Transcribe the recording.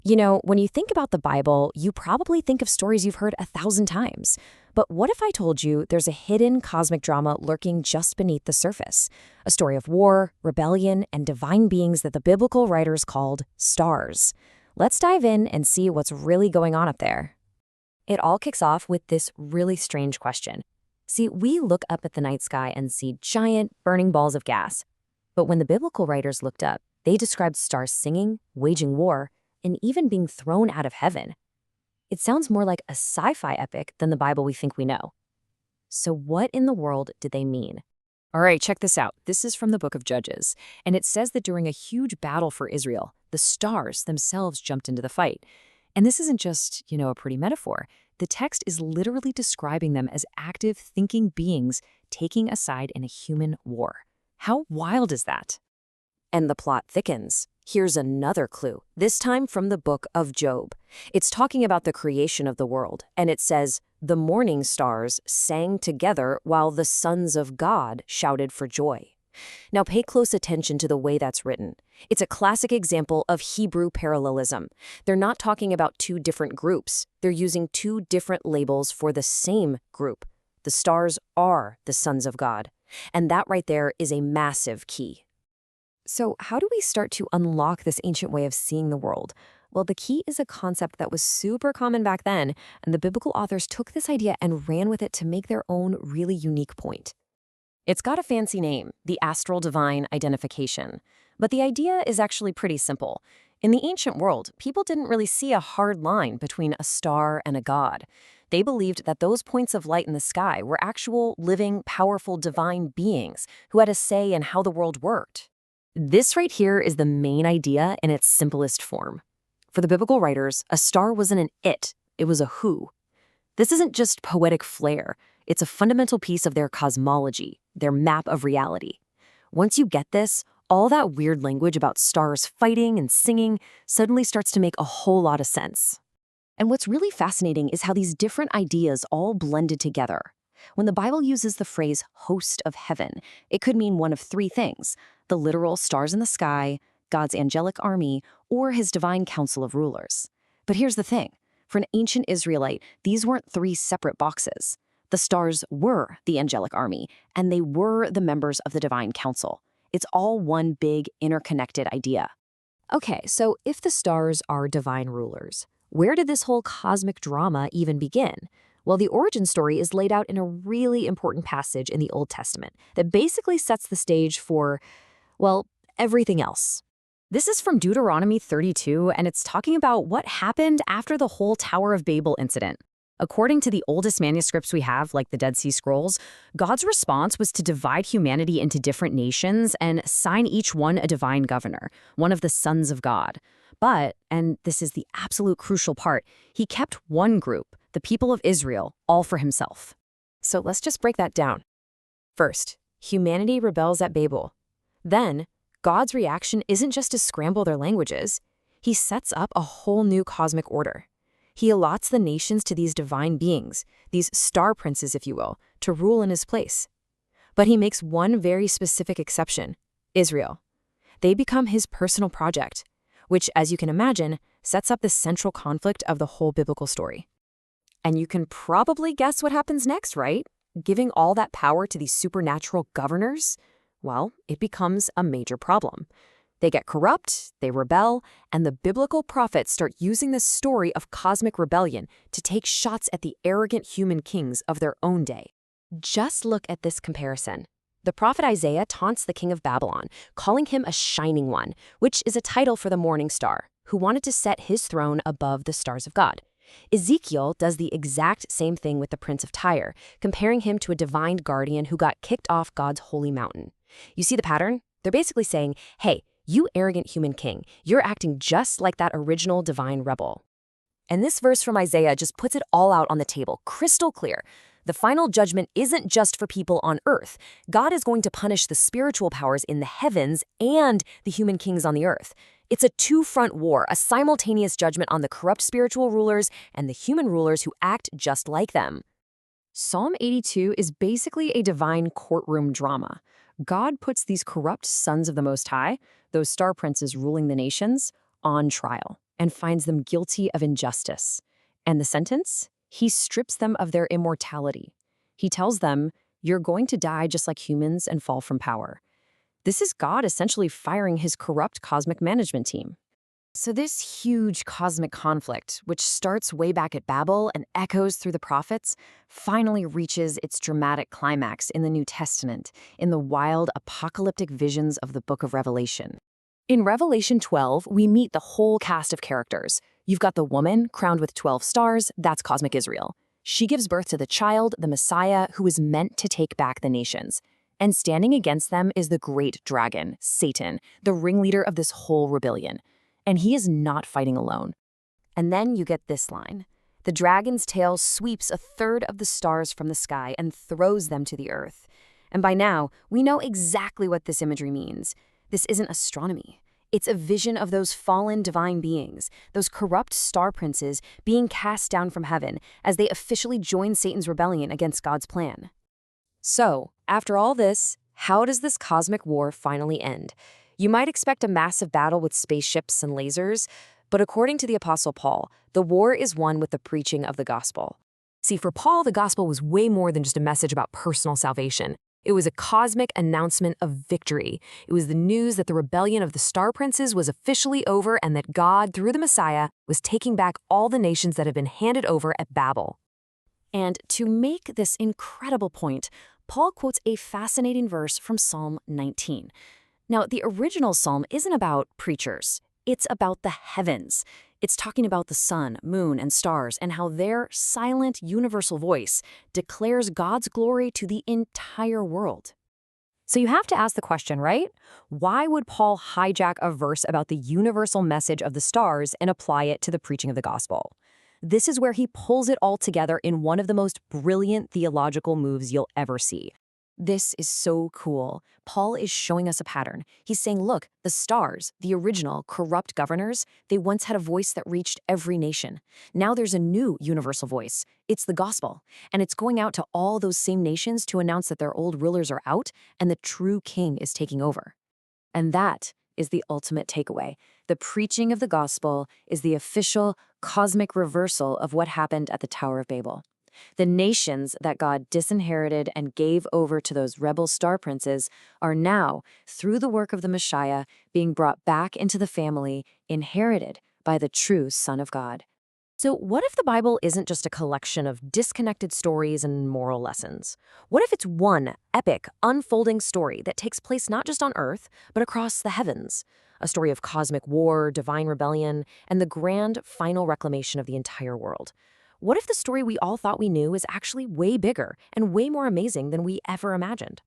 You know, when you think about the Bible, you probably think of stories you've heard 1,000 times. But what if I told you there's a hidden cosmic drama lurking just beneath the surface? A story of war, rebellion, and divine beings that the biblical writers called stars. Let's dive in and see what's really going on up there. It all kicks off with this really strange question. See, we look up at the night sky and see giant, burning balls of gas. But when the biblical writers looked up, they described stars singing, waging war, and even being thrown out of heaven. It sounds more like a sci-fi epic than the Bible we think we know. So what in the world did they mean? All right, check this out. This is from the book of Judges, and it says that during a huge battle for Israel, the stars themselves jumped into the fight. And this isn't just, a pretty metaphor. The text is literally describing them as active, thinking beings taking a side in a human war. How wild is that? And the plot thickens. Here's another clue, this time from the book of Job. It's talking about the creation of the world, and it says, "The morning stars sang together while the sons of God shouted for joy." Now pay close attention to the way that's written. It's a classic example of Hebrew parallelism. They're not talking about two different groups. They're using two different labels for the same group. The stars are the sons of God. And that right there is a massive key. So how do we start to unlock this ancient way of seeing the world? Well, the key is a concept that was super common back then, and the biblical authors took this idea and ran with it to make their own really unique point. It's got a fancy name, the astral-divine identification. But the idea is actually pretty simple. In the ancient world, people didn't really see a hard line between a star and a god. They believed that those points of light in the sky were actual, living, powerful divine beings who had a say in how the world worked. This right here is the main idea in its simplest form. For the biblical writers, a star wasn't an it was a who. This isn't just poetic flair, it's a fundamental piece of their cosmology, their map of reality. Once you get this, all that weird language about stars fighting and singing suddenly starts to make a whole lot of sense. And what's really fascinating is how these different ideas all blended together. When the Bible uses the phrase host of heaven, it could mean one of three things: the literal stars in the sky, God's angelic army, or his divine council of rulers. But here's the thing. For an ancient Israelite, these weren't three separate boxes. The stars were the angelic army, and they were the members of the divine council. It's all one big, interconnected idea. Okay, so if the stars are divine rulers, where did this whole cosmic drama even begin? Well, the origin story is laid out in a really important passage in the Old Testament that basically sets the stage for, well, everything else. This is from Deuteronomy 32, and it's talking about what happened after the whole Tower of Babel incident. According to the oldest manuscripts we have, like the Dead Sea Scrolls, God's response was to divide humanity into different nations and assign each one a divine governor, one of the sons of God. But, and this is the absolute crucial part, he kept one group, the people of Israel, all for himself. So let's just break that down. First, humanity rebels at Babel. Then, God's reaction isn't just to scramble their languages. He sets up a whole new cosmic order. He allots the nations to these divine beings, these star princes, if you will, to rule in his place. But he makes one very specific exception: Israel. They become his personal project, which, as you can imagine, sets up the central conflict of the whole biblical story. And you can probably guess what happens next, right? Giving all that power to these supernatural governors? Well, it becomes a major problem. They get corrupt, they rebel, and the biblical prophets start using this story of cosmic rebellion to take shots at the arrogant human kings of their own day. Just look at this comparison. The prophet Isaiah taunts the king of Babylon, calling him a shining one, which is a title for the morning star, who wanted to set his throne above the stars of God. Ezekiel does the exact same thing with the prince of Tyre, comparing him to a divine guardian who got kicked off God's holy mountain. You see the pattern? They're basically saying, hey, you arrogant human king, you're acting just like that original divine rebel. And this verse from Isaiah just puts it all out on the table, crystal clear. The final judgment isn't just for people on earth. God is going to punish the spiritual powers in the heavens and the human kings on the earth. It's a two-front war, a simultaneous judgment on the corrupt spiritual rulers and the human rulers who act just like them. Psalm 82 is basically a divine courtroom drama. God puts these corrupt sons of the Most High, those star princes ruling the nations, on trial. and finds them guilty of injustice. And the sentence? He strips them of their immortality. He tells them, "You're going to die just like humans and fall from power." This is God essentially firing his corrupt cosmic management team. So this huge cosmic conflict, which starts way back at Babel and echoes through the prophets, finally reaches its dramatic climax in the New Testament, in the wild apocalyptic visions of the book of Revelation. In Revelation 12, we meet the whole cast of characters. You've got the woman crowned with 12 stars, that's cosmic Israel. She gives birth to the child, the Messiah, who is meant to take back the nations. And standing against them is the great dragon, Satan, the ringleader of this whole rebellion. And he is not fighting alone. And then you get this line. The dragon's tail sweeps a third of the stars from the sky and throws them to the earth. And by now, we know exactly what this imagery means. This isn't astronomy. It's a vision of those fallen divine beings, those corrupt star princes being cast down from heaven as they officially join Satan's rebellion against God's plan. So, after all this, how does this cosmic war finally end? You might expect a massive battle with spaceships and lasers, but according to the Apostle Paul, the war is won with the preaching of the gospel. See, for Paul, the gospel was way more than just a message about personal salvation. It was a cosmic announcement of victory. It was the news that the rebellion of the star princes was officially over and that God, through the Messiah, was taking back all the nations that had been handed over at Babel. And to make this incredible point, Paul quotes a fascinating verse from Psalm 19. Now, the original psalm isn't about preachers. It's about the heavens. It's talking about the sun, moon, and stars and how their silent, universal voice declares God's glory to the entire world. So you have to ask the question, right? Why would Paul hijack a verse about the universal message of the stars and apply it to the preaching of the gospel? This is where he pulls it all together in one of the most brilliant theological moves you'll ever see. This is so cool. Paul is showing us a pattern. He's saying, look, the stars, the original corrupt governors, they once had a voice that reached every nation. Now there's a new universal voice. It's the gospel. And it's going out to all those same nations to announce that their old rulers are out and the true king is taking over. And that is the ultimate takeaway. The preaching of the gospel is the official cosmic reversal of what happened at the Tower of Babel. The nations that God disinherited and gave over to those rebel star princes are now, through the work of the Messiah, being brought back into the family, inherited by the true Son of God. So what if the Bible isn't just a collection of disconnected stories and moral lessons? What if it's one epic, unfolding story that takes place not just on Earth, but across the heavens? A story of cosmic war, divine rebellion, and the grand final reclamation of the entire world. What if the story we all thought we knew is actually way bigger and way more amazing than we ever imagined?